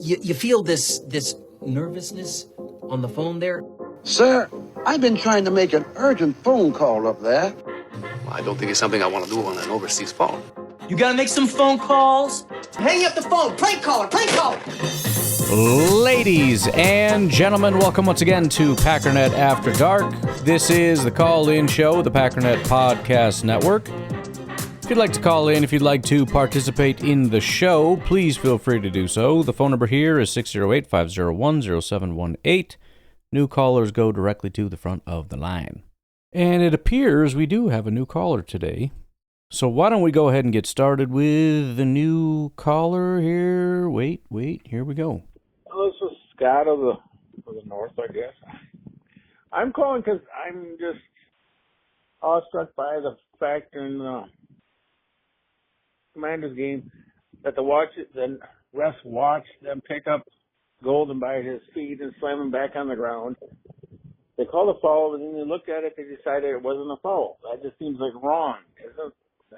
You feel this nervousness on the phone there? Sir, I've been trying to make an urgent phone call up there. Well, I don't think it's something I want to do on an overseas phone. You gotta make some phone calls. Hang up the phone. Prank caller. Prank caller. Ladies and gentlemen, welcome once again to Packernet After Dark. This is the call-in show, the Packernet Podcast Network. If you'd like to call in, if you'd like to participate in the show, please feel free to do so. The phone number here is 608-501-0718. New callers go directly to the front of the line. And it appears we do have a new caller today. So why don't we go ahead and get started with the new caller here. Wait, here we go. Well, this is Scott of the North, I guess. I'm calling because I'm just awestruck by the fact in the Commanders game that the refs watched them pick up Golden by his feet and slam him back on the ground. They called a foul, and then they looked at it, they decided it wasn't a foul. That just seems like wrong. Isn't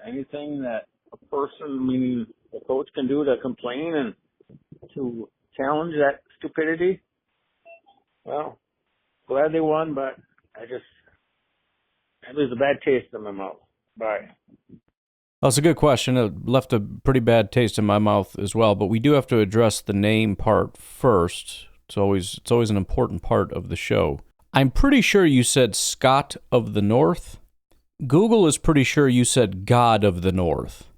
anything that a person, meaning the coach, can do to complain and to challenge that stupidity? Well, glad they won, but it leaves a bad taste in my mouth. Bye. That's a good question. It left a pretty bad taste in my mouth as well, but we do have to address the name part first. It's always an important part of the show. I'm pretty sure you said Scott of the North. Google is pretty sure you said God of the North.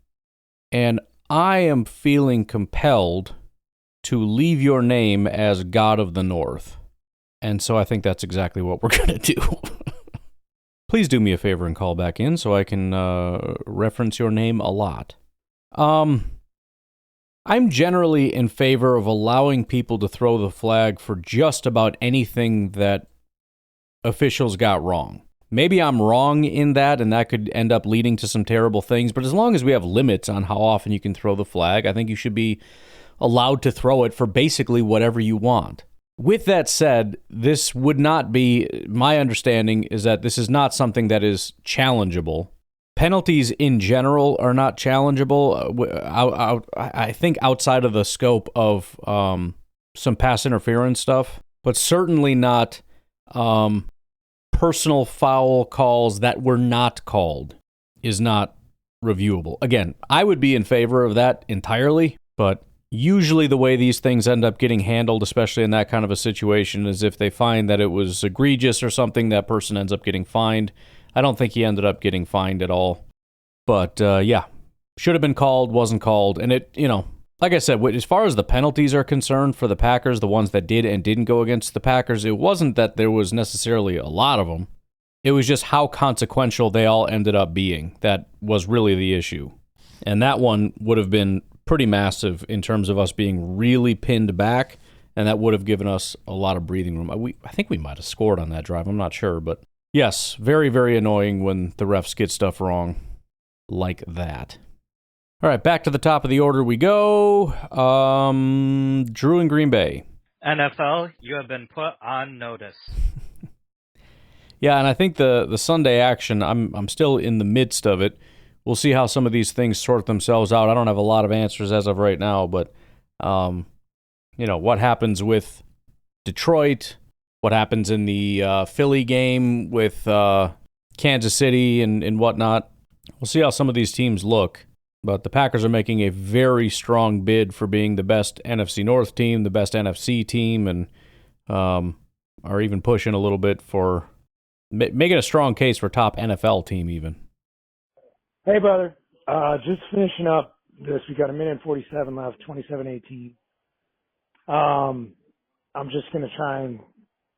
And I am feeling compelled to leave your name as God of the North. And so I think that's exactly what we're going to do. Please do me a favor and call back in so I can reference your name a lot. I'm generally in favor of allowing people to throw the flag for just about anything that officials got wrong. Maybe I'm wrong in that, and that could end up leading to some terrible things, but as long as we have limits on how often you can throw the flag, I think you should be allowed to throw it for basically whatever you want. With that said, this would not be, my understanding is that this is not something that is challengeable. Penalties in general are not challengeable. I think outside of the scope of some pass interference stuff, but certainly not personal foul calls that were not called is not reviewable. Again, I would be in favor of that entirely, but usually the way these things end up getting handled, especially in that kind of a situation, is if they find that it was egregious or something, that person ends up getting fined. I don't think he ended up getting fined at all. But, yeah, should have been called, wasn't called. And it, like I said, as far as the penalties are concerned for the Packers, the ones that did and didn't go against the Packers, it wasn't that there was necessarily a lot of them. It was just how consequential they all ended up being. That was really the issue. And that one would have been pretty massive in terms of us being really pinned back, and that would have given us a lot of breathing room. I think we might have scored on that drive. I'm not sure, but yes, very, very annoying when the refs get stuff wrong like that. All right, back to the top of the order we go. Drew in Green Bay. NFL, you have been put on notice. Yeah, and I think the Sunday action, I'm still in the midst of it. We'll see how some of these things sort themselves out. I don't have a lot of answers as of right now, but, what happens with Detroit, what happens in the Philly game with Kansas City and whatnot. We'll see how some of these teams look. But the Packers are making a very strong bid for being the best NFC North team, the best NFC team, and are even pushing a little bit for making a strong case for top NFL team even. Hey, brother. Just finishing up this. We got 1:47 left, 27-18. I'm just going to try and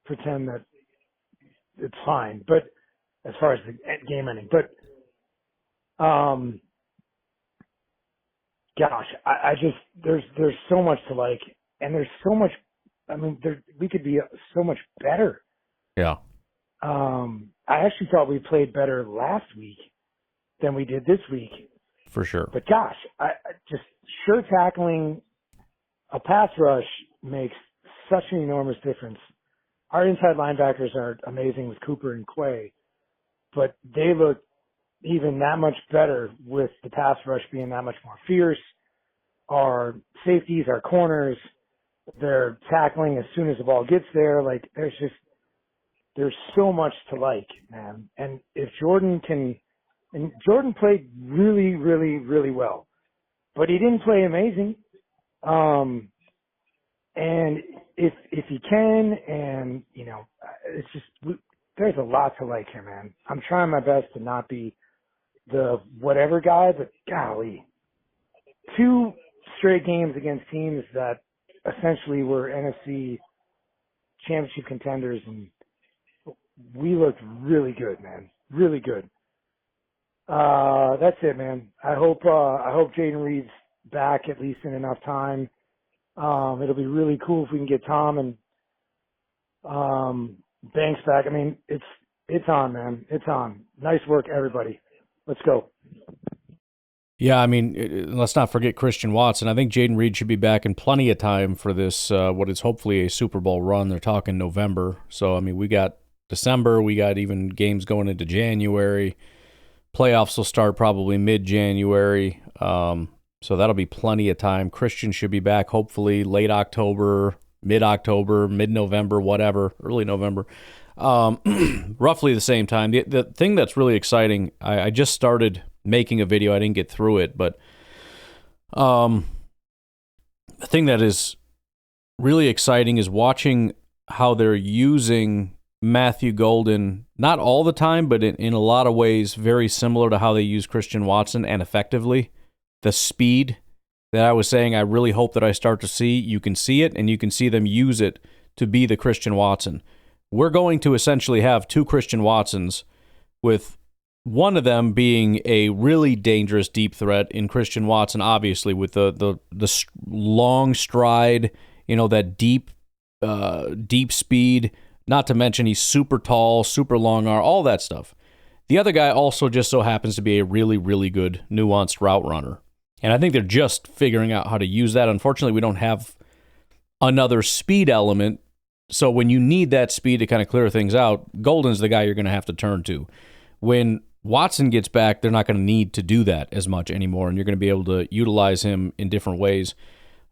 pretend that it's fine, but as far as the game ending. But, gosh, I just, there's so much to like, and there's so much, we could be so much better. Yeah. I actually thought we played better last week than we did this week. For sure. But gosh, I just sure tackling a pass rush makes such an enormous difference. Our inside linebackers are amazing with Cooper and Quay, but they look even that much better with the pass rush being that much more fierce. Our safeties, our corners, They're tackling as soon as the ball gets there. Like, there's so much to like, man. And if Jordan played really, really, really well, but he didn't play amazing. And if he can, and, you know, it's just, there's a lot to like here, man. I'm trying my best to not be the whatever guy, but golly, 2 straight games against teams that essentially were NFC championship contenders, and we looked really good, man. Really good. That's it, man. I hope Jayden Reed's back at least in enough time. It'll be really cool if we can get Tom and Banks back. I mean, it's on, man. It's on. Nice work, everybody. Let's go. Yeah, I mean, let's not forget Christian Watson. I think Jayden Reed should be back in plenty of time for this, what is hopefully a Super Bowl run. They're talking November. So, I mean, we got December. We got even games going into January. Playoffs will start probably mid-January. So that'll be plenty of time. Christian should be back hopefully late October, mid-November, whatever, early November. Roughly the same time. The thing that's really exciting, I just started making a video. I didn't get through it, but the thing that is really exciting is watching how they're using Matthew Golden, not all the time, but in a lot of ways very similar to how they use Christian Watson, and effectively. The speed that I was saying I really hope that I start to see, you can see it, and you can see them use it to be the Christian Watson. We're going to essentially have 2 Christian Watsons, with one of them being a really dangerous deep threat in Christian Watson, obviously, with the long stride, you know, that deep speed, not to mention he's super tall, super long arm, all that stuff. The other guy also just so happens to be a really, really good nuanced route runner. And I think they're just figuring out how to use that. Unfortunately, we don't have another speed element. So when you need that speed to kind of clear things out, Golden's the guy you're going to have to turn to. When Watson gets back, they're not going to need to do that as much anymore, and you're going to be able to utilize him in different ways.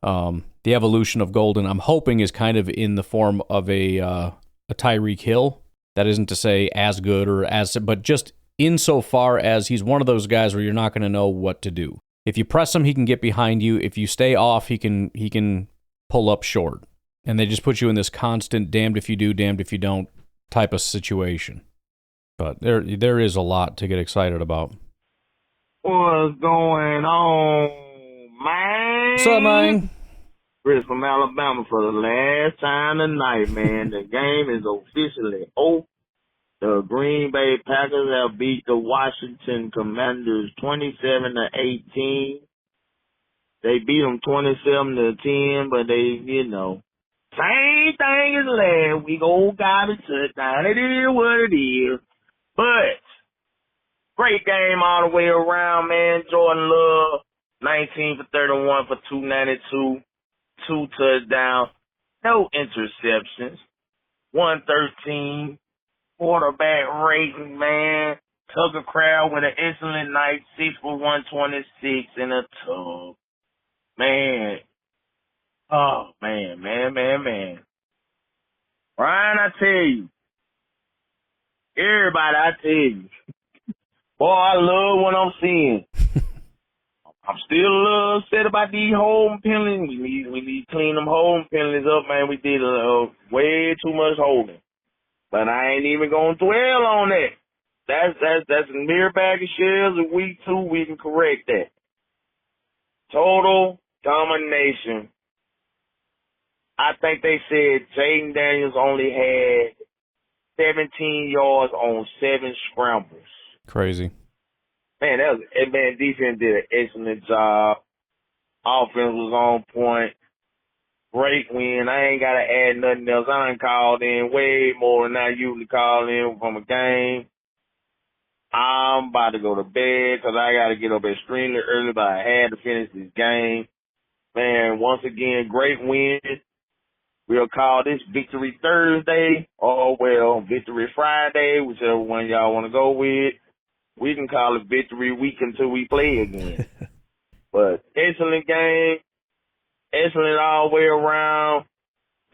The evolution of Golden, I'm hoping, is kind of in the form of a Tyreek Hill. That isn't to say as good or as, but just insofar as he's one of those guys where you're not going to know what to do. If you press him, he can get behind you. If you stay off, he can pull up short. And they just put you in this constant damned if you do, damned if you don't type of situation. But there is a lot to get excited about. What's going on, man? What's up, man? Chris from Alabama for the last time tonight, man. The game is officially over. The Green Bay Packers have beat the Washington Commanders 27-18. They beat them 27-10, but they, you know, same thing as last week. Old garbage touchdown. It is what it is. But great game all the way around, man. Jordan Love, 19 for 31 for 292, 2 touchdowns, no interceptions, 113. Quarterback rating, man. Tucker Crowd with an excellent night, 6 for 126 in a tub. Man. Oh, man. Ryan, I tell you. Everybody, I tell you. Boy, I love what I'm seeing. I'm still a little upset about these holding penalties. We need to clean them holding penalties up, man. We did way too much holding. But I ain't even gonna dwell on that. That's a mere bag of shells. In week 2, we can correct that. Total domination. I think they said Jayden Daniels only had 17 yards on 7 scrambles. Crazy. Man, defense did an excellent job. Offense was on point. Great win. I ain't got to add nothing else. I done called in way more than I usually call in from a game. I'm about to go to bed because I got to get up extremely early, but I had to finish this game. Man, once again, great win. We'll call this Victory Thursday or, well, Victory Friday, whichever one y'all want to go with. We can call it Victory Week until we play again. But excellent game. excellent all the way around.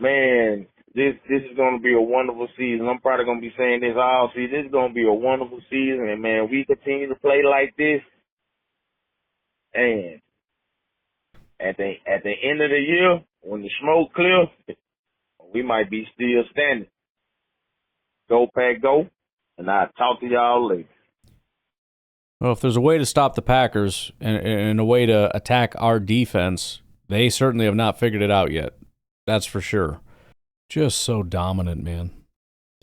Man, this is going to be a wonderful season. I'm probably going to be saying this all season. This is going to be a wonderful season, and, man, we continue to play like this, and at the end of the year, when the smoke clears, we might be still standing. Go, Pack, go, and I'll talk to y'all later. Well, if there's a way to stop the Packers and a way to attack our defense, they certainly have not figured it out yet. That's for sure. Just so dominant, man.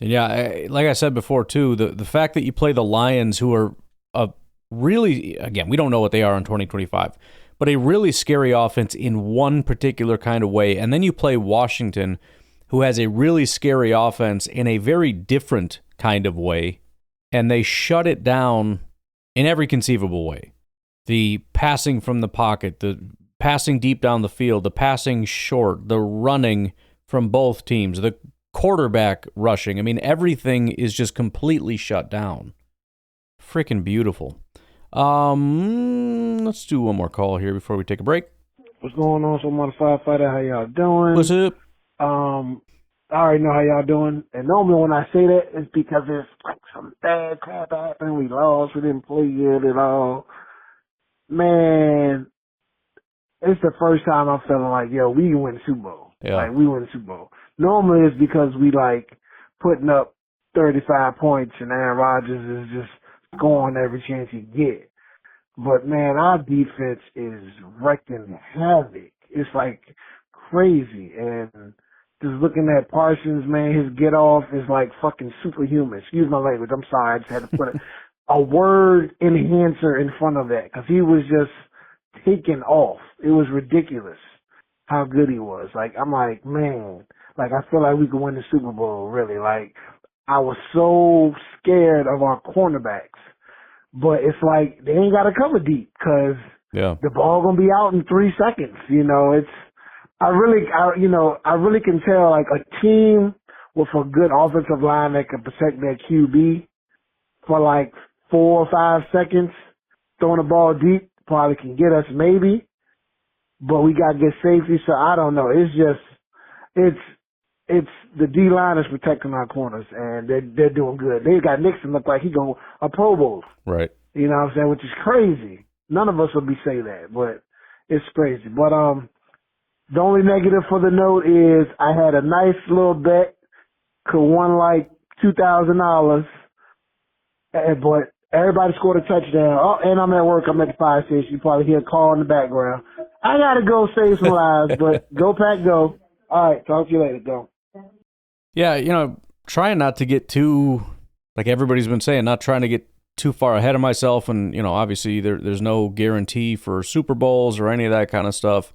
And yeah, like I said before, too, the fact that you play the Lions, who are a really, again, we don't know what they are in 2025, but a really scary offense in one particular kind of way, and then you play Washington, who has a really scary offense in a very different kind of way, and they shut it down in every conceivable way. The passing from the pocket, the passing deep down the field, the passing short, the running from both teams, the quarterback rushing. I mean, everything is just completely shut down. Freaking beautiful. Let's do one more call here before we take a break. What's going on, so modified fighter? How y'all doing? What's up? I already know how y'all doing. And normally when I say that, it's because it's like some bad crap happened. We lost. We didn't play good at all. Man, it's the first time I'm feeling like, yo, we can win the Super Bowl. Yeah. Like, we win the Super Bowl. Normally it's because we, like, putting up 35 points and Aaron Rodgers is just scoring every chance he gets. But, man, our defense is wrecking havoc. It's, like, crazy. And just looking at Parsons, man, his get off is like fucking superhuman. Excuse my language. I'm sorry. I just had to put a word enhancer in front of that because he was just taking off. It was ridiculous how good he was. Like, I'm like, man, like, I feel like we could win the Super Bowl, really. Like, I was so scared of our cornerbacks. But it's like they ain't got to cover deep because the ball going to be out in 3 seconds. You know, I really can tell, like, a team with a good offensive line that can protect their QB for, like, 4 or 5 seconds, throwing the ball deep probably can get us maybe, but we got to get safety, so I don't know. It's just, it's the D-line is protecting our corners, and they're doing good. They got Nixon look like he going a Pro Bowl. Right. You know what I'm saying, which is crazy. None of us would say that, but it's crazy. But, the only negative for the note is I had a nice little bet, could won like $2,000, but everybody scored a touchdown. Oh, and I'm at work. I'm at the fire station. You probably hear a call in the background. I gotta go save some lives, but go Pack, go. All right, talk to you later. Go. Yeah, you know, trying not to get too, like everybody's been saying, not trying to get too far ahead of myself, and you know, obviously there's no guarantee for Super Bowls or any of that kind of stuff.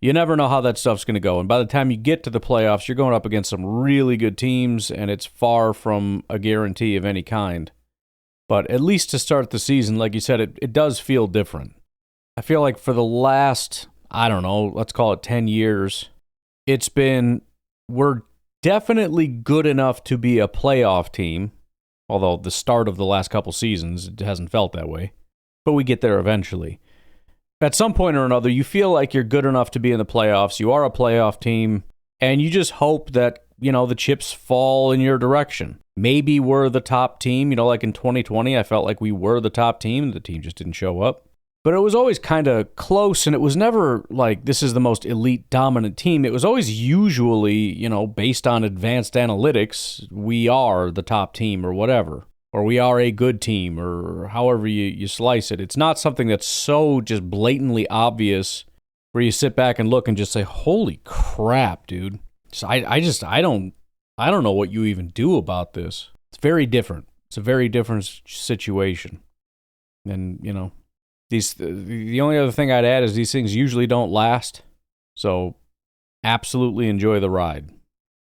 You never know how that stuff's going to go. And by the time you get to the playoffs, you're going up against some really good teams, and it's far from a guarantee of any kind. But at least to start the season, like you said, it does feel different. I feel like for the last, I don't know, let's call it 10 years, we're definitely good enough to be a playoff team, although the start of the last couple seasons, it hasn't felt that way. But we get there eventually. At some point or another, you feel like you're good enough to be in the playoffs. You are a playoff team, and you just hope that, you know, the chips fall in your direction. Maybe we're the top team. You know, like in 2020, I felt like we were the top team. The team just didn't show up. But it was always kind of close, and it was never like this is the most elite dominant team. It was always usually, you know, based on advanced analytics, we are the top team or whatever. Or we are a good team, or however you slice it. It's not something that's so just blatantly obvious where you sit back and look and just say, holy crap, dude. So I don't know what you even do about this. It's very different. It's a very different situation. And, you know, the only other thing I'd add is these things usually don't last. So absolutely enjoy the ride.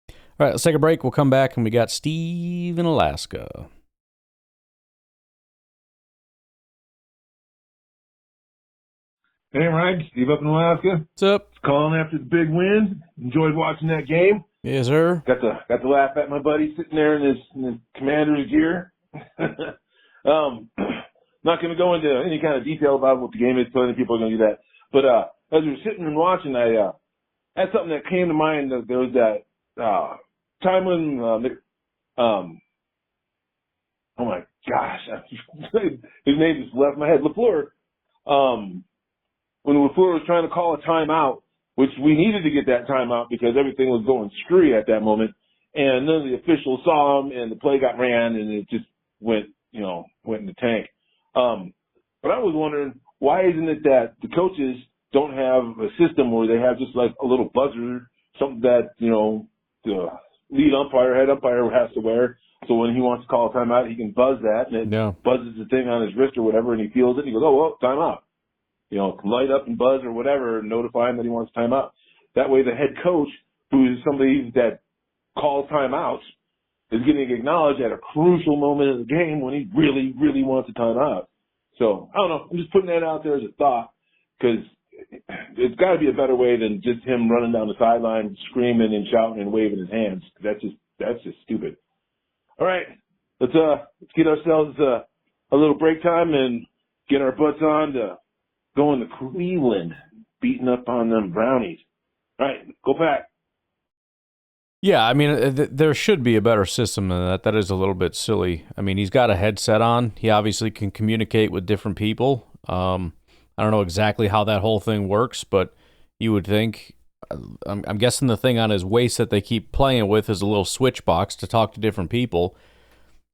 All right, let's take a break. We'll come back, and we got Steve in Alaska. Hey, Ryan, Steve up in Alaska. What's up? Calling after the big win. Enjoyed watching that game. Yes, sir. Got to laugh at my buddy sitting there in his commander's gear. Not going to go into any kind of detail about what the game is, so many people are going to do that. But as we were sitting and watching, I had something that came to mind. That there was that time when oh my gosh, his name just left my head. LaFleur. When LaFleur was trying to call a timeout, which we needed to get that timeout because everything was going screwy at that moment, and none of the officials saw him, and the play got ran, and it just went in the tank. But I was wondering, why isn't it that the coaches don't have a system where they have just like a little buzzer, something that, the lead umpire, head umpire has to wear, so when he wants to call a timeout, he can buzz that, and it buzzes the thing on his wrist or whatever, and he feels it, and he goes, oh, well, timeout. Light up and buzz or whatever, and notify him that he wants timeout. That way the head coach, who is somebody that calls timeouts, is getting acknowledged at a crucial moment of the game when he really, really wants a timeout. So, I don't know. I'm just putting that out there as a thought, because it's got to be a better way than just him running down the sideline, screaming and shouting and waving his hands. That's just stupid. All right, let's get ourselves a little break time and get our butts on to going to Cleveland, beating up on them Brownies. All right, go Pack. Yeah, I mean, there should be a better system than that. That is a little bit silly. I mean, he's got a headset on. He obviously can communicate with different people. I don't know exactly how that whole thing works, but you would think, I'm guessing the thing on his waist that they keep playing with is a little switch box to talk to different people.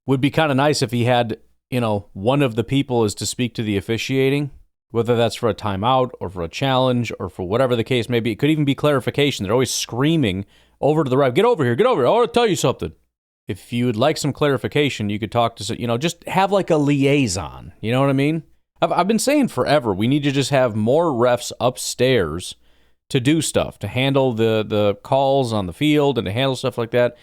Would be kind of nice if he had, one of the people is to speak to the officiating, whether that's for a timeout or for a challenge or for whatever the case may be. It could even be clarification. They're always screaming over to the ref, get over here, I want to tell you something. If you would like some clarification, you could talk to, just have like a liaison. You know what I mean? I've been saying forever, we need to just have more refs upstairs to do stuff, to handle the calls on the field and to handle stuff like that.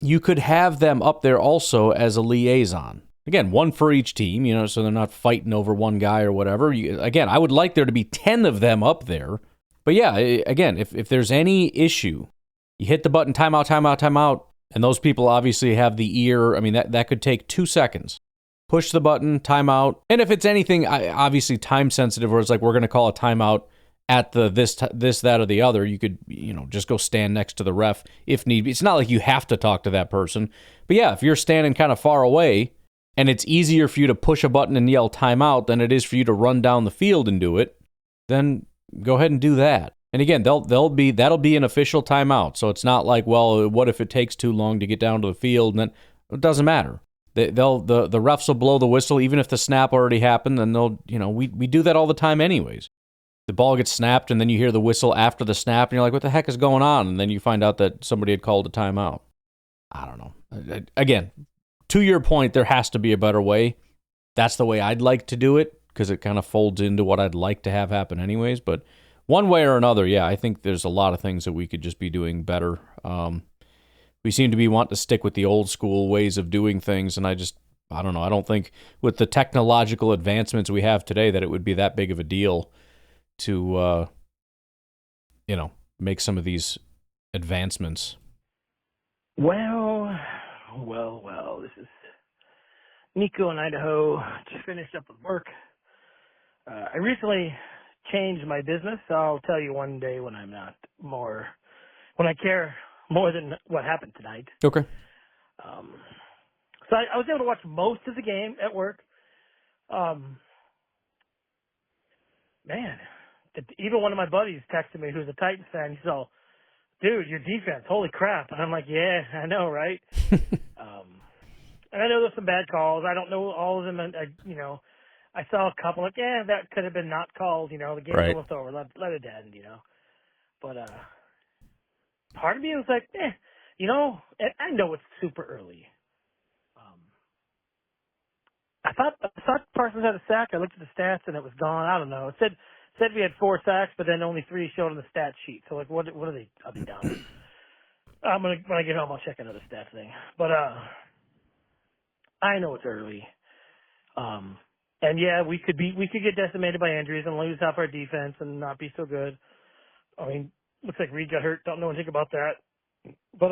You could have them up there also as a liaison. Again, one for each team, so they're not fighting over one guy or whatever. Again, I would like there to be 10 of them up there. But yeah, again, if there's any issue, you hit the button, timeout, and those people obviously have the ear. I mean, that could take 2 seconds. Push the button, timeout. And if it's anything, obviously time sensitive, where it's like we're going to call a timeout at the this, that, or the other, you could, just go stand next to the ref if need be. It's not like you have to talk to that person. But yeah, if you're standing kind of far away, and it's easier for you to push a button and yell timeout than it is for you to run down the field and do it, then go ahead and do that. And again, that'll be an official timeout. So it's not like, well, what if it takes too long to get down to the field? And then it doesn't matter. The refs will blow the whistle even if the snap already happened. And we do that all the time anyways. The ball gets snapped and then you hear the whistle after the snap and you're like, what the heck is going on? And then you find out that somebody had called a timeout. I don't know. Again, to your point, there has to be a better way. That's the way I'd like to do it because it kind of folds into what I'd like to have happen anyways. But one way or another, yeah, I think there's a lot of things that we could just be doing better. We seem to be wanting to stick with the old school ways of doing things, and I don't know. I don't think with the technological advancements we have today that it would be that big of a deal to, make some of these advancements. Well, this is Nico in Idaho. Just finished up with work. I recently changed my business. So I'll tell you one day when when I care more than what happened tonight. Okay. So I was able to watch most of the game at work. Even one of my buddies texted me who's a Titans fan. He said, dude, your defense, holy crap. And I'm like, yeah, I know, right? And I know there's some bad calls. I don't know all of them. I saw a couple like, that could have been not called. The game's almost over. Let it end, But part of me was like, I know it's super early. I thought Parsons had a sack. I looked at the stats and it was gone. I don't know. It said we had 4 sacks, but then only 3 showed on the stat sheet. So what are they done? When I get home, I'll check another stats thing. But I know it's early. And yeah, we could get decimated by injuries and lose half our defense and not be so good. I mean, looks like Reed got hurt. Don't know anything about that. But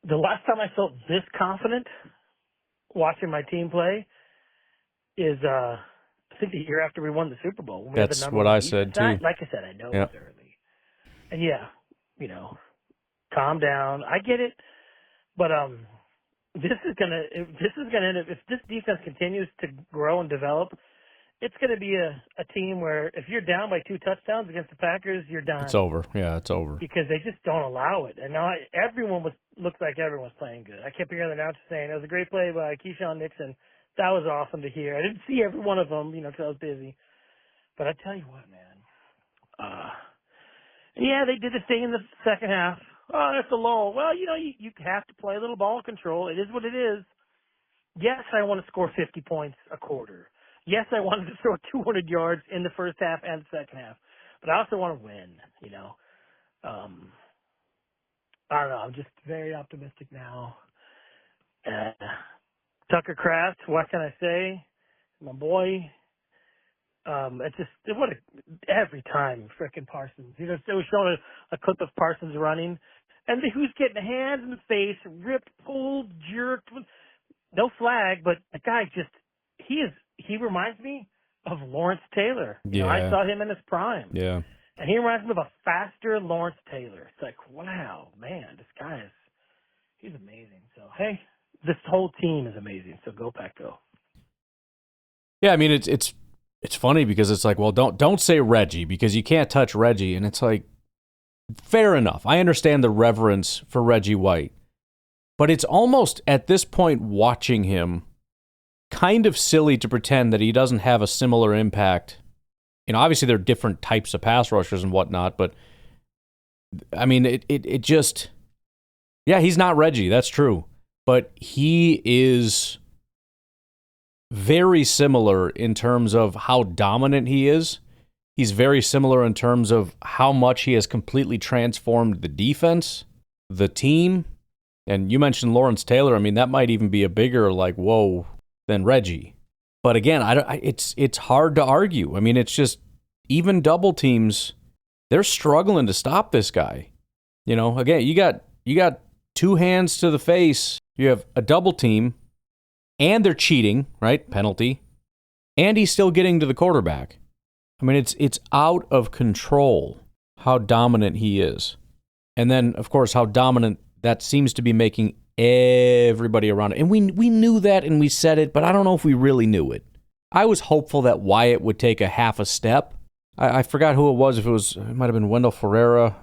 the last time I felt this confident watching my team play is think the year after we won the Super Bowl. When we had the That's number what one I defense. said, too. Like I said, I know Yep. it's early. And yeah, calm down. I get it. But this is gonna end up, if this defense continues to grow and develop, it's gonna be a team where if you're down by 2 touchdowns against the Packers, you're done. It's over. Yeah, it's over. Because they just don't allow it. And now looks like everyone's playing good. I kept hearing the announcer saying it was a great play by Keyshawn Nixon. That was awesome to hear. I didn't see every one of them, because I was busy. But I tell you what, man. Yeah, they did the thing in the second half. Oh, that's a lull. Well, you have to play a little ball control. It is what it is. Yes, I want to score 50 points a quarter. Yes, I wanted to throw 200 yards in the first half and the second half. But I also want to win, I don't know. I'm just very optimistic now. Tucker Kraft, what can I say? My boy. It's just every time frickin' Parsons. They were showing a clip of Parsons running, and who's getting hands in the face, ripped, pulled, jerked. No flag, but the guy he reminds me of Lawrence Taylor. Yeah. I saw him in his prime. Yeah. And he reminds me of a faster Lawrence Taylor. It's like, wow, man, this guy he's amazing. So, hey, this whole team is amazing. So go Pack, go. Yeah, I mean, it's funny because it's like, well, don't say Reggie because you can't touch Reggie. And it's like, fair enough. I understand the reverence for Reggie White. But it's almost, at this point, watching him, kind of silly to pretend that he doesn't have a similar impact. Obviously there are different types of pass rushers and whatnot, but I mean, it just, yeah, he's not Reggie. That's true. But he is very similar in terms of how dominant he is. He's very similar in terms of how much he has completely transformed the defense, the team. And you mentioned Lawrence Taylor. I mean, that might even be a bigger, whoa, than Reggie. But again, it's hard to argue. I mean, it's just, even double teams, they're struggling to stop this guy. Again, you got 2 hands to the face. You have a double team, and they're cheating, right? Penalty. And he's still getting to the quarterback. I mean, it's out of control how dominant he is. And then, of course, how dominant that seems to be making everybody around it. And we knew that and we said it, but I don't know if we really knew it. I was hopeful that Wyatt would take a half a step. I forgot who it was. It might have been Wendell Ferreira.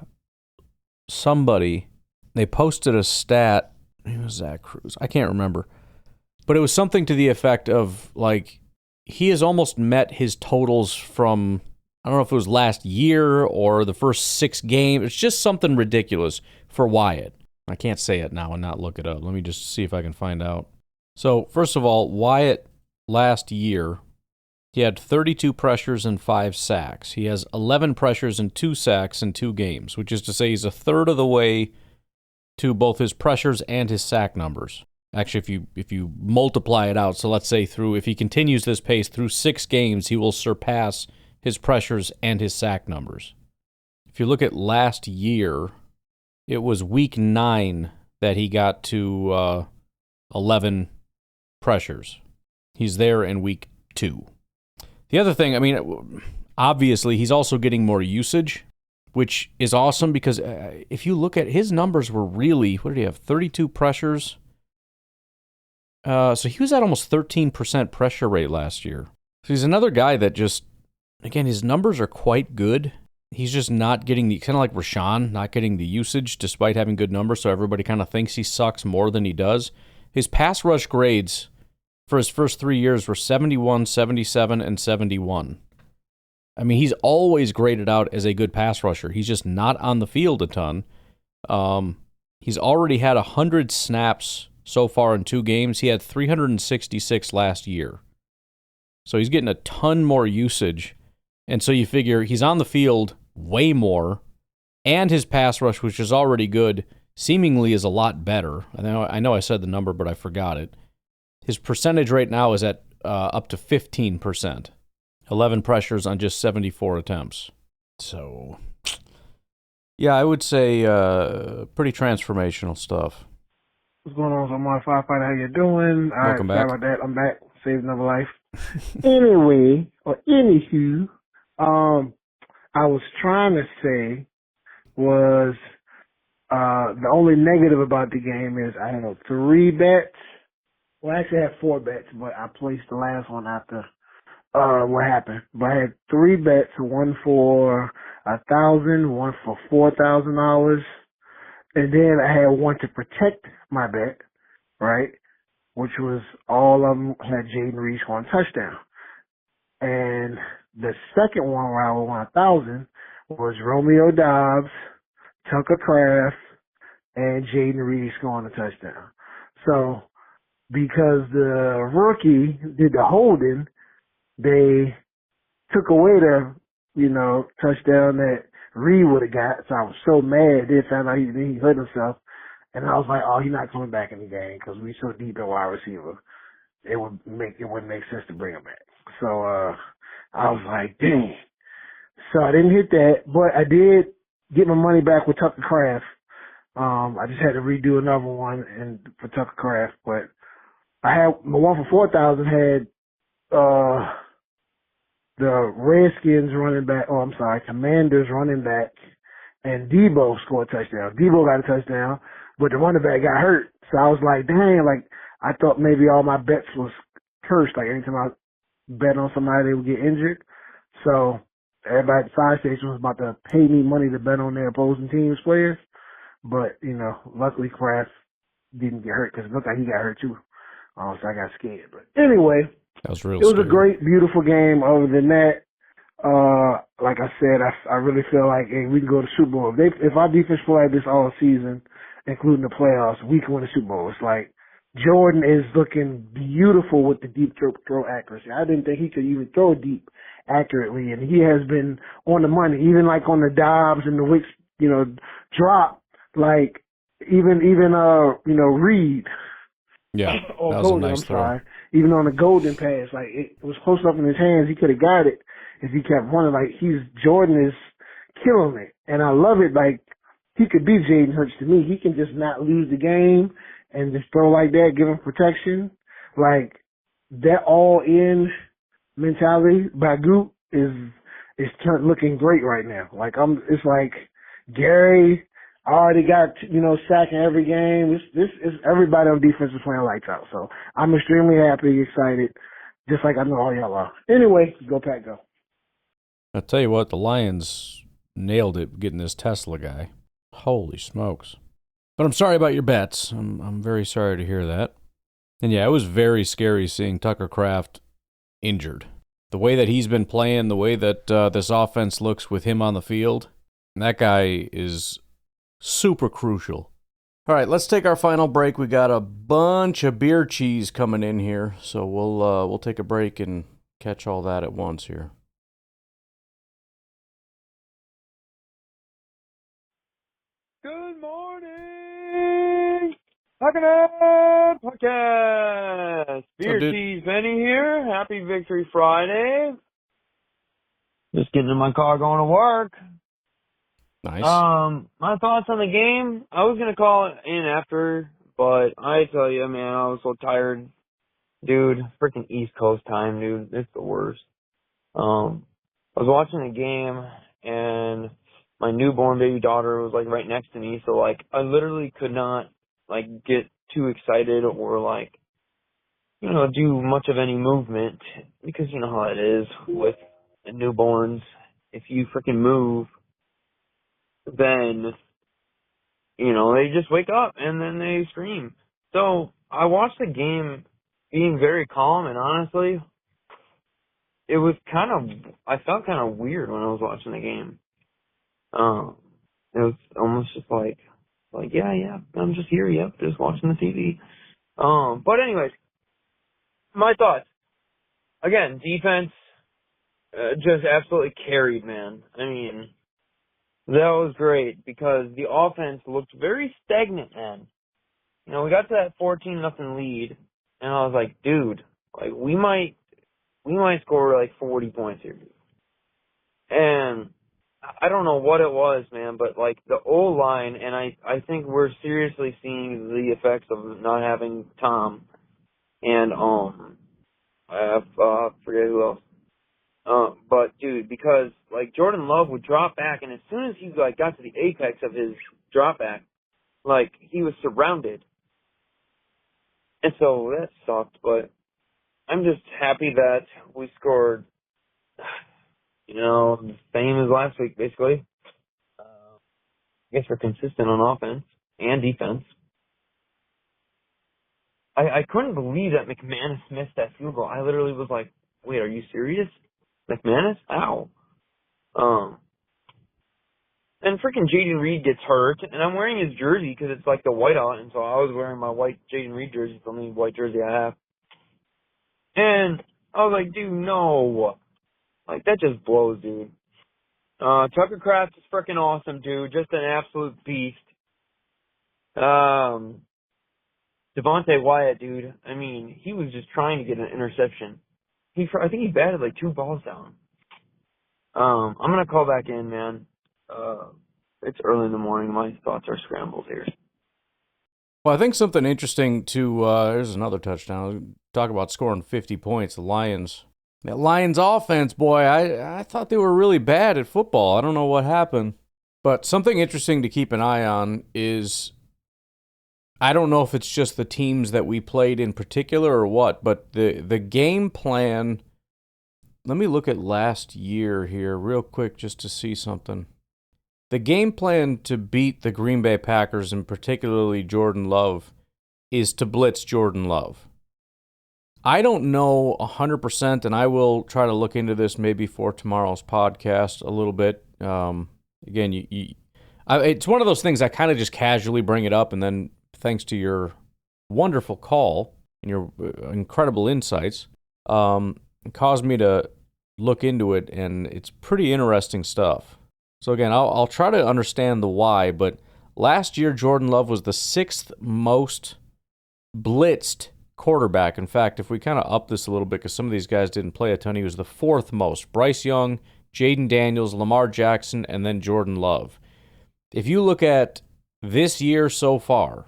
Somebody. They posted a stat. It was Zach Cruz. I can't remember. But it was something to the effect of, he has almost met his totals from, I don't know if it was last year or the first 6 games. It's just something ridiculous for Wyatt. I can't say it now and not look it up. Let me just see if I can find out. So, first of all, Wyatt last year, he had 32 pressures and 5 sacks. He has 11 pressures and 2 sacks in 2 games, which is to say he's a third of the way to both his pressures and his sack numbers. Actually, if you multiply it out, so let's say if he continues this pace through 6 games, he will surpass his pressures and his sack numbers. If you look at last year, it was week 9 that he got to 11 pressures. He's there in week 2. The other thing, I mean, obviously, he's also getting more usage, which is awesome because if you look at his numbers were really, what did he have, 32 pressures? So he was at almost 13% pressure rate last year. So he's another guy that just, again, his numbers are quite good. He's just not getting kind of like Rashawn, not getting the usage despite having good numbers, so everybody kind of thinks he sucks more than he does. His pass rush grades for his first 3 years were 71, 77, and 71. I mean, he's always graded out as a good pass rusher. He's just not on the field a ton. He's already had 100 snaps so far in 2 games. He had 366 last year. So he's getting a ton more usage. And so you figure he's on the field way more, and his pass rush, which is already good, seemingly is a lot better. I know I said the number, but I forgot it. His percentage right now is at up to 15%. 11 pressures on just 74 attempts. So, yeah, I would say pretty transformational stuff. What's going on? I'm on Firefighter. How you doing? Welcome back. Sorry about that. I'm back. Saved another life. Anyway, or anywho, I was trying to say was the only negative about the game is I had 3 bets. Well, I actually had 4 bets, but I placed the last one after what happened. But I had 3 bets, one for $1,000, one for $4,000, and then I had one to protect my bet, right? Which was all of them had Jayden Reed scoring a touchdown. And the second one where I won 1,000 was Romeo Dobbs, Tucker Kraft, and Jayden Reed scoring a touchdown. So because the rookie did the holding, they took away the, touchdown that Reed would have got. So I was so mad. They found out he hurt himself. And I was like, oh, he's not coming back in the game because we so deep at wide receiver. It wouldn't make sense to bring him back. So, I was like, dang. So I didn't hit that, but I did get my money back with Tucker Kraft. I just had to redo another one for Tucker Kraft, but I had my one for 4,000 had, the Redskins running back, Commanders running back, and Debo scored a touchdown. Debo got a touchdown, but the running back got hurt. So I was like, dang, I thought maybe all my bets was cursed. Like anytime I bet on somebody, they would get injured. So everybody at the fire station was about to pay me money to bet on their opposing team's players. But, luckily Kraft didn't get hurt because it looked like he got hurt too. So I got scared. But anyway, That was real it was scary. a great, beautiful game. Other than that, like I said, I really feel like, hey, we can go to the Super Bowl. If our defense play like this all season, including the playoffs, we can win the Super Bowl. It's like Jordan is looking beautiful with the deep throw accuracy. I didn't think he could even throw deep accurately, and he has been on the money, even like on the Dobbs and the Wicks, drop. Like even Reed. Yeah, or that was Golden, a nice I'm throw. sorry. Even on the Golden pass, like it was close up in his hands. He could have got it if he kept running. Like Jordan is killing it, and I love it. Like he could be Jayden Hurts to me. He can just not lose the game and just throw like that, give him protection. Like that all in mentality by Goop is looking great right now. Like it's like Gary already got, sacking every game. This is everybody on defense is playing lights out. So I'm extremely happy, excited, just like I know all y'all are. Anyway, go Pack, go. I'll tell you what, the Lions nailed it getting this Tesla guy. Holy smokes. But I'm sorry about your bets. I'm very sorry to hear that. And yeah, it was very scary seeing Tucker Kraft injured. The way that he's been playing, the way that this offense looks with him on the field, that guy is super crucial. All right, let's take our final break. We got a bunch of beer cheese coming in here, so we'll take a break and catch all that at once here. Good morning, Packernet Podcast. Beer Cheese Benny here. Happy Victory Friday. Just getting in my car going to work. Nice. My thoughts on the game. I was gonna call it in after, but I tell you, man, I was so tired, dude. Freaking East Coast time, dude. It's the worst. I was watching the game and my newborn baby daughter was like right next to me, so like I literally could not like get too excited or do much of any movement because you know how it is with newborns. If you freaking move, then they just wake up and then they scream. So I watched the game being very calm, and honestly, it was I felt kind of weird when I was watching the game. It was almost just like, yeah, I'm just here, yep, just watching the TV. But anyways, my thoughts. Again, defense just absolutely carried, man. I mean, that was great because the offense looked very stagnant, man. We got to that 14-0 lead, and I was like, dude, like we might score like 40 points here. And I don't know what it was, man, but like the O-line, and I think we're seriously seeing the effects of not having Tom. And Forget who else. But dude, because like Jordan Love would drop back, and as soon as he like got to the apex of his drop back, like he was surrounded, and so that sucked. But I'm just happy that we scored, the same as last week, basically. I guess we're consistent on offense and defense. I couldn't believe that McManus missed that field goal. I literally was like, wait, are you serious? McManus? Ow. And freaking Jayden Reed gets hurt, and I'm wearing his jersey because it's like the whiteout, and so I was wearing my white Jayden Reed jersey. It's the only white jersey I have. And I was like, dude, no. Like, that just blows, dude. Tucker Kraft is freaking awesome, dude. Just an absolute beast. Devontae Wyatt, dude. I mean, he was just trying to get an interception. I think he batted like 2 balls down. I'm gonna call back in, man. It's early in the morning. My thoughts are scrambled here. Well, I think something interesting to, here's another touchdown. Talk about scoring 50 points. The Lions. That Lions offense, boy, I thought they were really bad at football. I don't know what happened. But something interesting to keep an eye on is, I don't know if it's just the teams that we played in particular or what, but the game plan, let me look at last year here real quick just to see something. The game plan to beat the Green Bay Packers, and particularly Jordan Love, is to blitz Jordan Love. I don't know 100%, and I will try to look into this maybe for tomorrow's podcast a little bit. Again, it's one of those things I kind of just casually bring it up, and then thanks to your wonderful call and your incredible insights, it caused me to look into it, and it's pretty interesting stuff. So again, I'll try to understand the why, but last year Jordan Love was the 6th most blitzed quarterback. In fact, if we kind of up this a little bit, because some of these guys didn't play a ton, he was the 4th most. Bryce Young, Jayden Daniels, Lamar Jackson, and then Jordan Love. If you look at this year so far,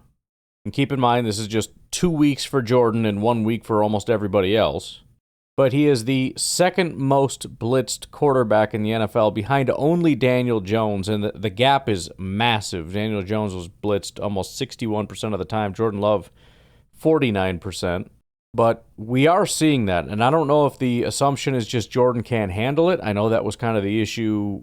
and keep in mind this is just 2 weeks for Jordan and 1 week for almost everybody else, but he is the 2nd most blitzed quarterback in the NFL, behind only Daniel Jones, and the gap is massive. Daniel Jones was blitzed almost 61% of the time. Jordan Love, 49%. But we are seeing that, and I don't know if the assumption is just Jordan can't handle it. I know that was kind of the issue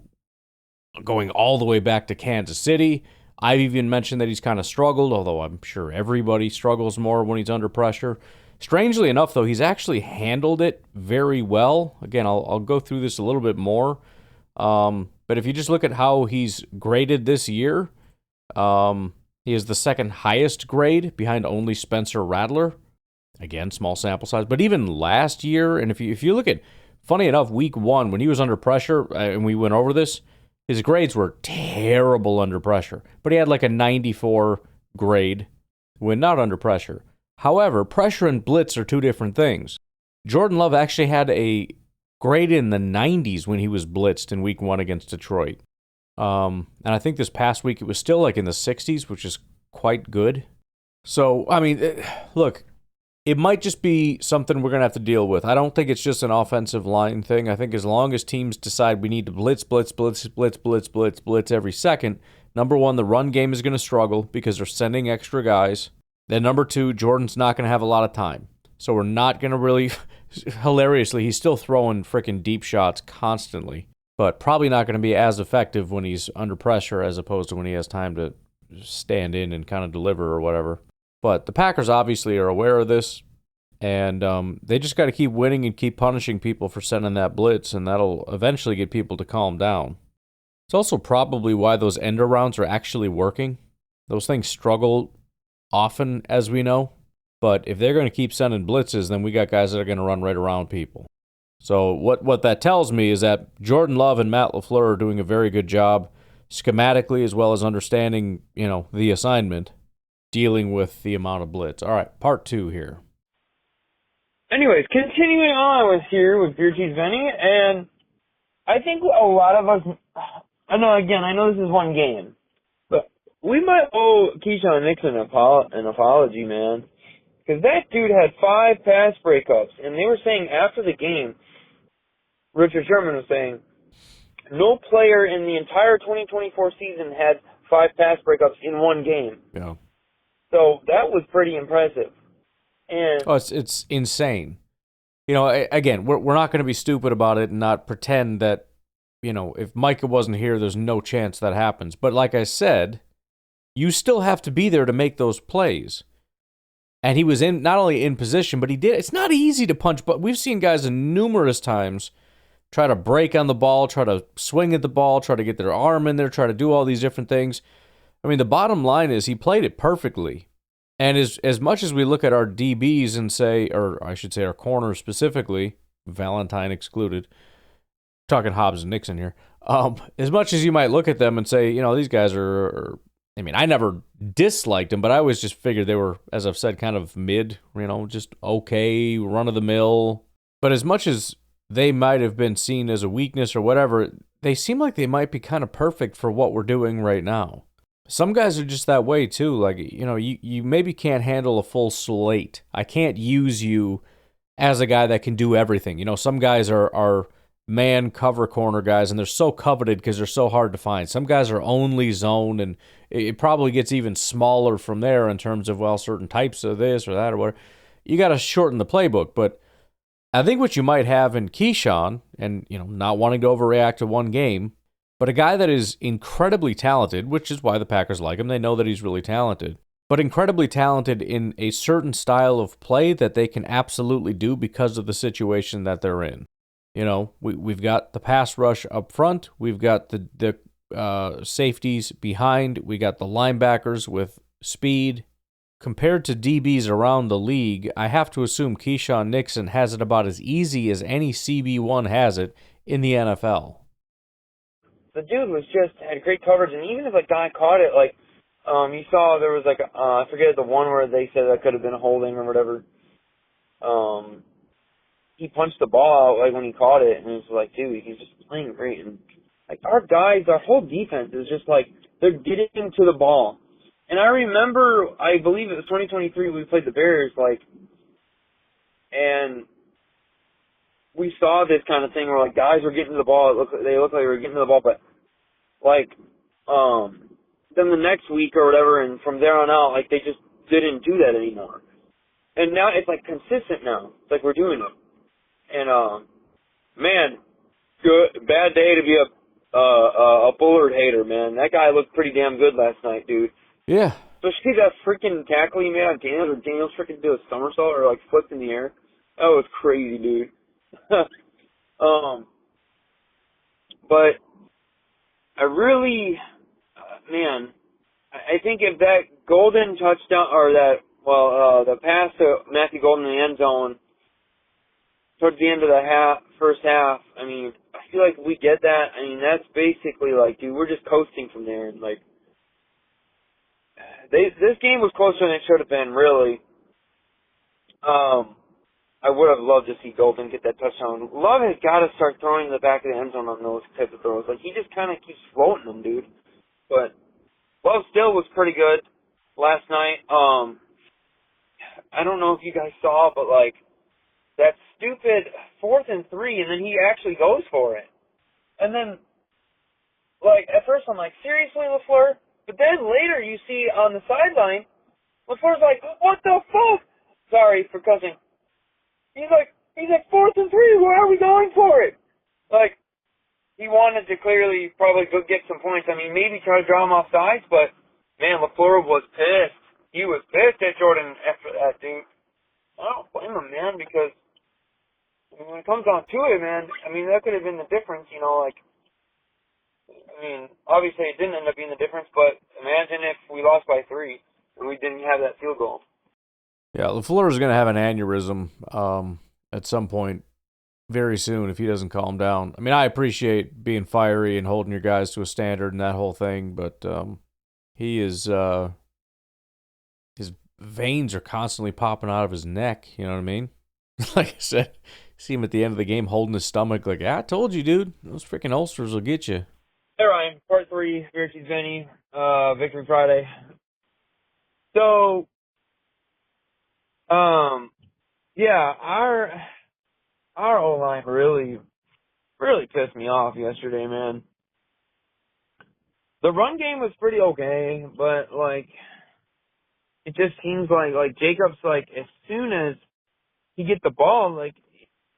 going all the way back to Kansas City. I've even mentioned that he's kind of struggled, although I'm sure everybody struggles more when he's under pressure. Strangely enough, though, he's actually handled it very well. Again, I'll go through this a little bit more. But if you just look at how he's graded this year, he is the 2nd highest grade behind only Spencer Rattler. Again, small sample size. But even last year, and if you look at, funny enough, week 1, when he was under pressure, and we went over this, his grades were terrible under pressure. But he had like a 94 grade when not under pressure. However, pressure and blitz are 2 different things. Jordan Love actually had a grade in the 90s when he was blitzed in week 1 against Detroit. And I think this past week it was still like in the 60s, which is quite good. So, I mean, look, it might just be something we're going to have to deal with. I don't think it's just an offensive line thing. I think as long as teams decide we need to blitz every second, number 1, the run game is going to struggle because they're sending extra guys. Then number 2, Jordan's not going to have a lot of time. So we're not going to really, hilariously, he's still throwing freaking deep shots constantly, but probably not going to be as effective when he's under pressure as opposed to when he has time to stand in and kind of deliver or whatever. But the Packers obviously are aware of this, and they just got to keep winning and keep punishing people for sending that blitz, and that'll eventually get people to calm down. It's also probably why those end arounds are actually working. Those things struggle often, as we know, but if they're going to keep sending blitzes, then we got guys that are going to run right around people. So what that tells me is that Jordan Love and Matt LaFleur are doing a very good job schematically as well as understanding, the assignment, dealing with the amount of blitz. All right, part 2 here. Anyways, continuing on with Beer Cheese Benny, and I think a lot of us, I know this is one game, but we might owe Keyshawn Nixon an apology, man. Because that dude had 5 pass breakups, and they were saying after the game, Richard Sherman was saying, no player in the entire 2024 season had 5 pass breakups in one game. Yeah. So that was pretty impressive. And it's insane. You know, again, we're not going to be stupid about it and not pretend that, you know, if Micah wasn't here, there's no chance that happens. But like I said, you still have to be there to make those plays. And he was in not only in position, but he did. It's not easy to punch, but we've seen guys numerous times try to break on the ball, try to swing at the ball, try to get their arm in there, try to do all these different things. I mean, the bottom line is he played it perfectly. And as much as we look at our DBs and say, or I should say our corners specifically, Valentine excluded, talking Hobbs and Nixon here, as much as you might look at them and say, you know, these guys are, I mean, I never disliked them, but I always just figured they were, as I've said, kind of mid, you know, just okay, run-of-the-mill. But as much as they might have been seen as a weakness or whatever, they seem like they might be kind of perfect for what we're doing right now. Some guys are just that way too. Like, you know, you maybe can't handle a full slate. I can't use you as a guy that can do everything. You know, some guys are man cover corner guys, and they're so coveted because they're so hard to find. Some guys are only zone, and it probably gets even smaller from there in terms of, well, certain types of this or that or whatever. You got to shorten the playbook, but I think what you might have in Keyshawn, and, you know, not wanting to overreact to one game, but a guy that is incredibly talented, which is why the Packers like him. They know that he's really talented, but incredibly talented in a certain style of play that they can absolutely do because of the situation that they're in. You know, we've got the pass rush up front. We've got the safeties behind. We got the linebackers with speed. Compared to DBs around the league, I have to assume Keyshawn Nixon has it about as easy as any CB1 has it in the NFL. the dude was just had great coverage, and even if a guy caught it, like you saw there was like I forget the one where they said that could have been a holding or whatever. He punched the ball out like when he caught it, and it was like, dude, he's just playing great. And like our guys, our whole defense is just like they're getting to the ball. And I remember, I believe it was 2023, we played the Bears, like, and we saw this kind of thing where like guys were getting to the ball. They looked like they were getting to the ball, but like then the next week or whatever, and from there on out, like they just didn't do that anymore. And now it's like consistent now. It's like we're doing it. And man, bad day to be a Bullard hater, man. That guy looked pretty damn good last night, dude. Yeah. Especially that freaking tackle he made on Daniels, or Daniels freaking did a somersault or like flipped in the air. That was crazy, dude. But I really, man, I think if that golden touchdown or that, the pass to Matthew Golden in the end zone towards the end of the first half, I mean, I feel like we get that. I mean, that's basically like, dude, we're just coasting from there. And like, this game was closer than it should have been, really. I would have loved to see Golden get that touchdown. Love has got to start throwing in the back of the end zone on those types of throws. Like, he just kind of keeps floating them, dude. But Love still was pretty good last night. I don't know if you guys saw, but like, that stupid 4th and 3, and then he actually goes for it. And then, like, at first I'm like, seriously, LaFleur? But then later you see on the sideline, LaFleur's like, what the fuck? Sorry for cussing. He's like 4th and 3, why are we going for it? Like, he wanted to clearly probably go get some points. I mean, maybe try to draw him off sides, but, man, LaFleur was pissed. He was pissed at Jordan after that, dude. I don't blame him, man, because I mean, when it comes down to it, man, I mean, that could have been the difference, you know, like, I mean, obviously it didn't end up being the difference, but imagine if we lost by 3 and we didn't have that field goal. Yeah, LaFleur is going to have an aneurysm at some point very soon if he doesn't calm down. I mean, I appreciate being fiery and holding your guys to a standard and that whole thing, but he is, his veins are constantly popping out of his neck, you know what I mean? Like I said, see him at the end of the game holding his stomach like, I told you, dude, those freaking ulcers will get you. Hey, Ryan, part 3, Beer Cheese Vinny, Victory Friday. So, Yeah, our O-line really pissed me off yesterday, man. The run game was pretty okay, but, like, it just seems like Jacobs, like, as soon as he get the ball, like,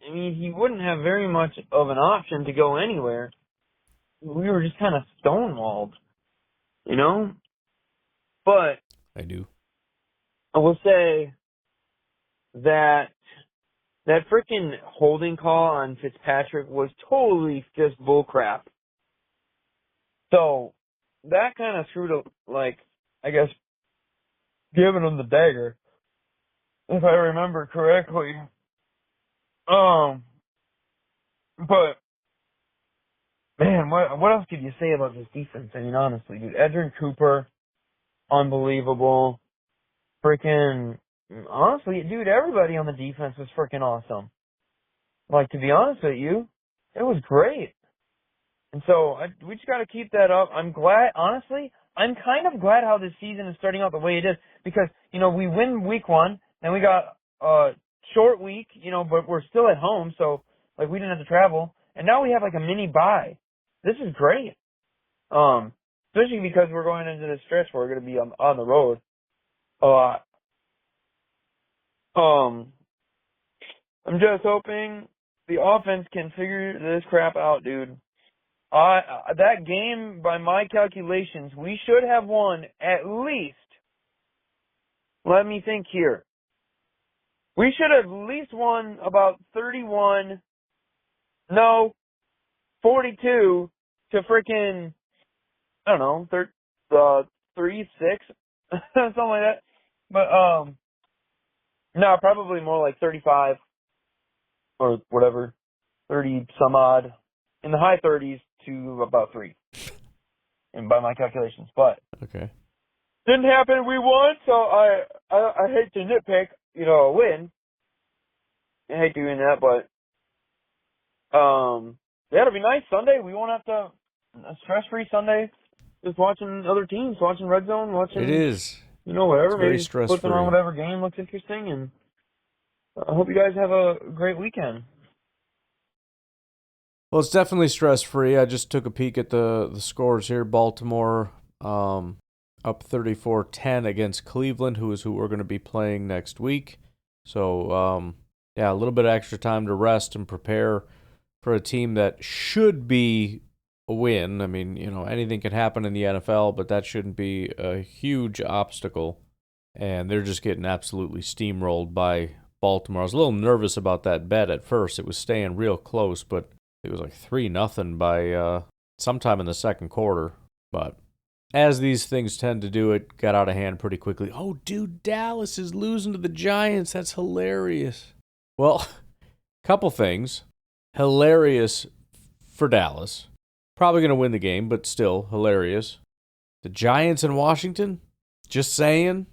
I mean, he wouldn't have very much of an option to go anywhere. We were just kind of stonewalled, you know? But I do. I will say that freaking holding call on Fitzpatrick was totally just bullcrap. So that kind of threw the, like, I guess, giving him the dagger, if I remember correctly. But man, what else could you say about this defense? I mean, honestly, dude, Edrin Cooper, unbelievable. Freaking, honestly, dude, everybody on the defense was freaking awesome. Like, to be honest with you, it was great. And so we just got to keep that up. I'm glad, honestly, I'm kind of glad how this season is starting out the way it is because, you know, we win week 1, then we got a short week, you know, but we're still at home, so, like, we didn't have to travel. And now we have, like, a mini bye. This is great. Especially because we're going into this stretch where we're going to be on the road a lot. I'm just hoping the offense can figure this crap out, dude. That game, by my calculations, we should have won at least, let me think here. We should have at least won about 42 to freaking, I don't know, 3-6, something like that. But, no, probably more like 35 or whatever, 30 some odd, in the high 30s to about 3, and by my calculations. But okay, didn't happen. We won, so I hate to nitpick, you know, a win. I hate doing that, but yeah, it'll be nice Sunday. We won't have to a stress-free Sunday. Just watching other teams, watching Red Zone, watching. It is. You know, whatever. It's very maybe stress-free. flipping on whatever game looks interesting, and I hope you guys have a great weekend. Well, it's definitely stress-free. I just took a peek at the scores here. Baltimore up 34-10 against Cleveland, who we're going to be playing next week. So, yeah, a little bit of extra time to rest and prepare for a team that should be a win. I mean, you know, anything can happen in the NFL, but that shouldn't be a huge obstacle. And they're just getting absolutely steamrolled by Baltimore. I was a little nervous about that bet at first. It was staying real close, but it was like 3-0 by sometime in the second quarter. But as these things tend to do, it got out of hand pretty quickly. Oh, dude, Dallas is losing to the Giants. That's hilarious. Well, couple things. Hilarious for Dallas. Probably going to win the game, but still hilarious. The Giants in Washington? Just saying.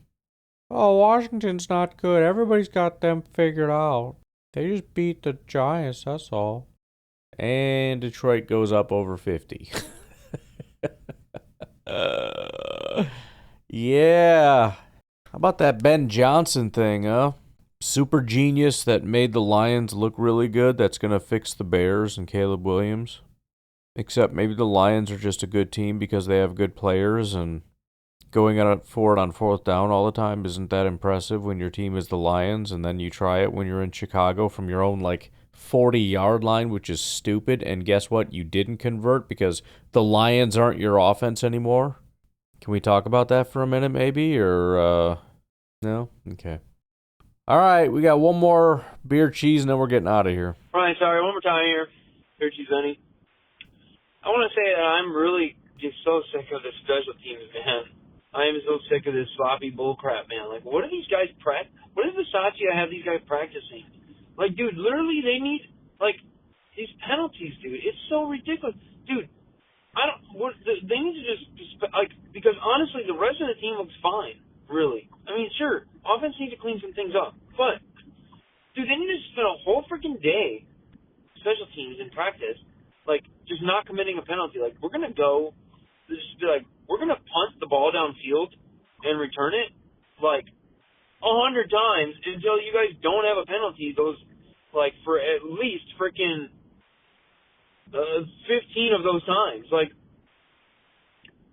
Oh, Washington's not good. Everybody's got them figured out. They just beat the Giants, that's all. And Detroit goes up over 50. Yeah. How about that Ben Johnson thing, huh? Super genius that made the Lions look really good. That's going to fix the Bears and Caleb Williams. Except maybe the Lions are just a good team because they have good players, and going for it on fourth down all the time isn't that impressive when your team is the Lions, and then you try it when you're in Chicago from your own, 40-yard line, which is stupid. And guess what? You didn't convert because the Lions aren't your offense anymore. Can we talk about that for a minute, maybe? Or, no? Okay. All right, we got one more beer cheese, and then we're getting out of here. All right, sorry, one more time here. Beer cheese, honey. I want to say that I'm really just so sick of the special teams, man. I am so sick of this sloppy bullcrap, man. Like, what are these guys What is the Satya have these guys practicing? Like, dude, literally they need, these penalties, dude. It's so ridiculous. Dude, they need to just, because honestly, the rest of the team looks fine, really. I mean, sure, offense needs to clean some things up, but, dude, they need to spend a whole freaking day, special teams, in practice, just not committing a penalty. We're going to go, we're going to punt the ball downfield and return it, 100 times until you guys don't have a penalty. Those, like, for at least freaking 15 of those times. Like,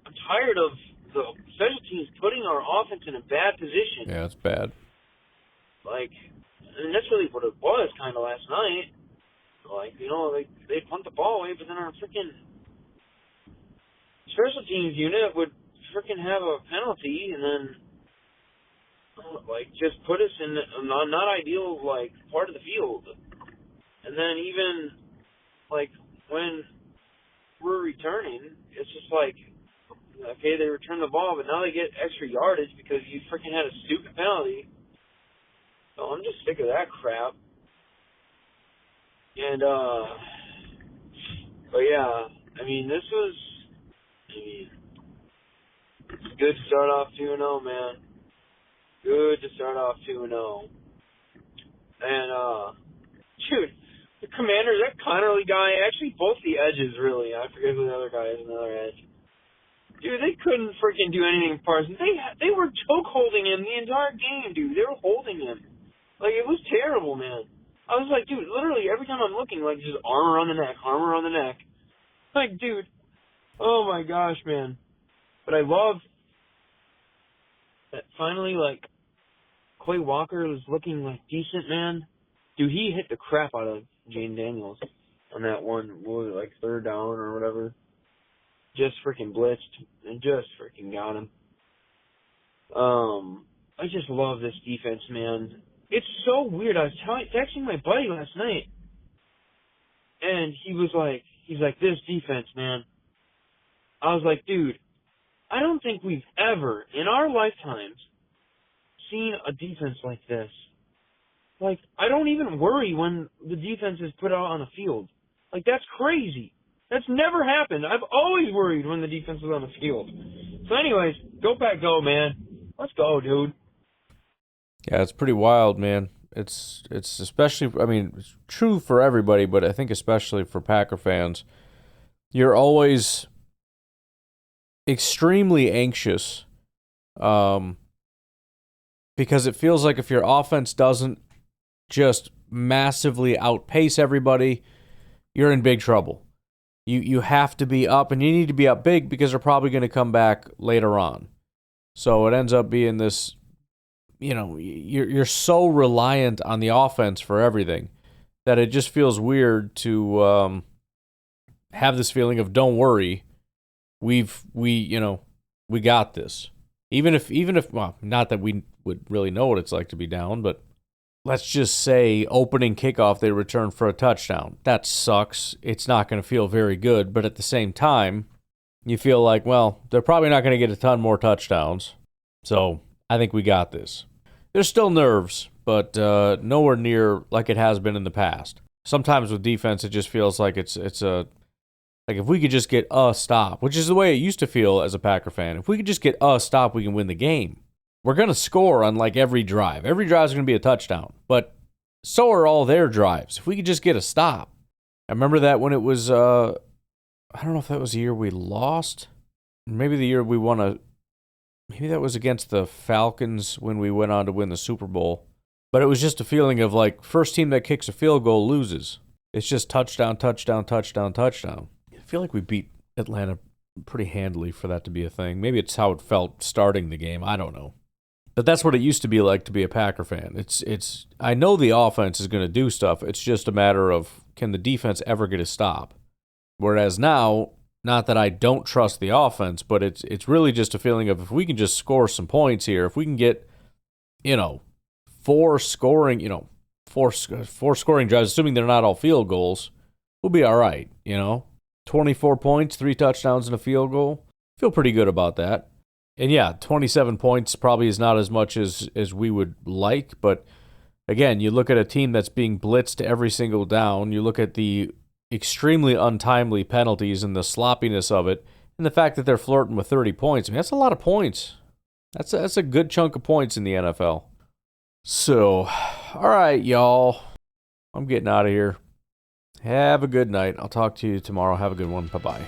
I'm tired of the special teams putting our offense in a bad position. Yeah, it's bad. Like, and that's really what it was kind of last night. Like, you know, they punt the ball away, but then our freaking special teams unit would freaking have a penalty and then, like, just put us in a not ideal, like, part of the field. And then even, like, when we're returning, it's just like, okay, they return the ball, but now they get extra yardage because you freaking had a stupid penalty. So I'm just sick of that crap. And, but yeah, I mean, it's good to start off 2-0, man. Good to start off 2-0. And, shoot, the Commanders, that Connerly guy, actually both the edges, really. I forget who the other guy is, another edge. Dude, they couldn't freaking do anything, Parsons. They were choke holding him the entire game, dude. They were holding him. Like, it was terrible, man. I was like, dude, literally every time I'm looking, like, just arm around the neck, arm around the neck. Like, dude, oh my gosh, man. But I love that finally, like, Quay Walker was looking, like, decent, man. Dude, he hit the crap out of Jayden Daniels on that one, what was it, like, third down or whatever. Just freaking blitzed and just freaking got him. I just love this defense, man. It's so weird. I was texting my buddy last night, and he's like, this defense, man. I was like, dude, I don't think we've ever, in our lifetimes, seen a defense like this. Like, I don't even worry when the defense is put out on the field. Like, that's crazy. That's never happened. I've always worried when the defense is on the field. So anyways, go Pack go, man. Let's go, dude. Yeah, it's pretty wild, man. It's especially, I mean, it's true for everybody, but I think especially for Packer fans. You're always extremely anxious because it feels like if your offense doesn't just massively outpace everybody, you're in big trouble. You have to be up, and you need to be up big because they're probably going to come back later on. So it ends up being this, you know, you're so reliant on the offense for everything that it just feels weird to have this feeling of don't worry, we got this. Even if well, not that we would really know what it's like to be down, but let's just say opening kickoff, they return for a touchdown. That sucks. It's not going to feel very good. But at the same time, you feel like, well, they're probably not going to get a ton more touchdowns. So I think we got this. There's still nerves, but nowhere near like it has been in the past. Sometimes with defense, it just feels like it's like if we could just get a stop, which is the way it used to feel as a Packer fan. If we could just get a stop, we can win the game. We're going to score on like every drive. Every drive is going to be a touchdown, but so are all their drives. If we could just get a stop. I remember that when it was, I don't know if that was the year we lost. Maybe the year we won maybe that was against the Falcons when we went on to win the Super Bowl. But it was just a feeling of like, first team that kicks a field goal loses. It's just touchdown, touchdown, touchdown, touchdown. I feel like we beat Atlanta pretty handily for that to be a thing. Maybe it's how it felt starting the game. I don't know. But that's what it used to be like to be a Packer fan. It's. I know the offense is going to do stuff. It's just a matter of, can the defense ever get a stop? Whereas now, not that I don't trust the offense, but it's really just a feeling of if we can just score some points here, if we can get, four scoring drives, assuming they're not all field goals, we'll be all right, 24 points, 3 touchdowns, and a field goal. Feel pretty good about that. And yeah, 27 points probably is not as much as we would like, but again, you look at a team that's being blitzed every single down, you look at the extremely untimely penalties and the sloppiness of it, and the fact that they're flirting with 30 points. I mean, that's a lot of points. That's a good chunk of points in the NFL. So, all right, y'all. I'm getting out of here. Have a good night. I'll talk to you tomorrow. Have a good one. Bye-bye.